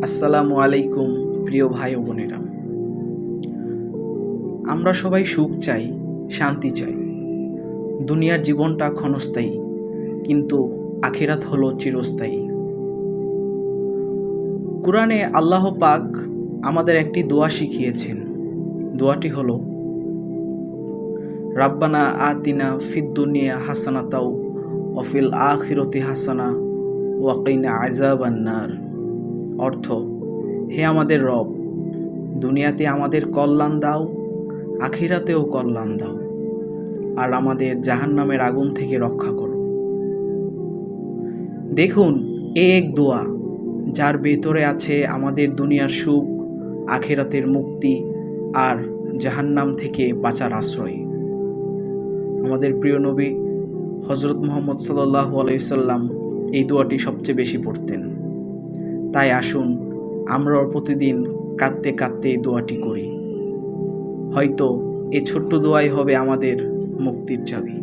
আসসালামু আলাইকুম প্রিয় ভাই ও বোনেরা। আমরা সবাই সুখ চাই, শান্তি চাই। দুনিয়ার জীবনটা ক্ষণস্থায়ী, কিন্তু আখিরাত হলো চিরস্থায়ী। কুরআনে আল্লাহ পাক আমাদের একটি দোয়া শিখিয়েছেন। দোয়াটি হলো, রাব্বানা আতিনা ফিদ দুনিয়া হাসানাতাও ওয়া ফিল আখিরাতি হাসানা ওয়া কিনা আযাবান নার। অর্থ, হে আমাদের রব, দুনিয়াতে আমাদের কল্যাণ দাও, আখিরাতেও কল্যাণ দাও, আর আমাদের জাহান্নামের আগুন থেকে রক্ষা করো। দেখুন, এক দোয়া যার ভেতরে আছে আমাদের দুনিয়ার সুখ, আখিরাতের মুক্তি আর জাহান্নাম থেকে বাঁচার আশ্রয়। আমাদের প্রিয় নবী হযরত মুহাম্মদ সাল্লাল্লাহু আলাইহি সাল্লাম এই দোয়াটি সবচেয়ে বেশি পড়তেন। তাই আসুন আমরাও প্রতিদিন কাঁদতে কাঁদতে এই দোয়াটি করি। হয়তো এই ছোট্ট দোয়াই হবে আমাদের মুক্তির চাবি।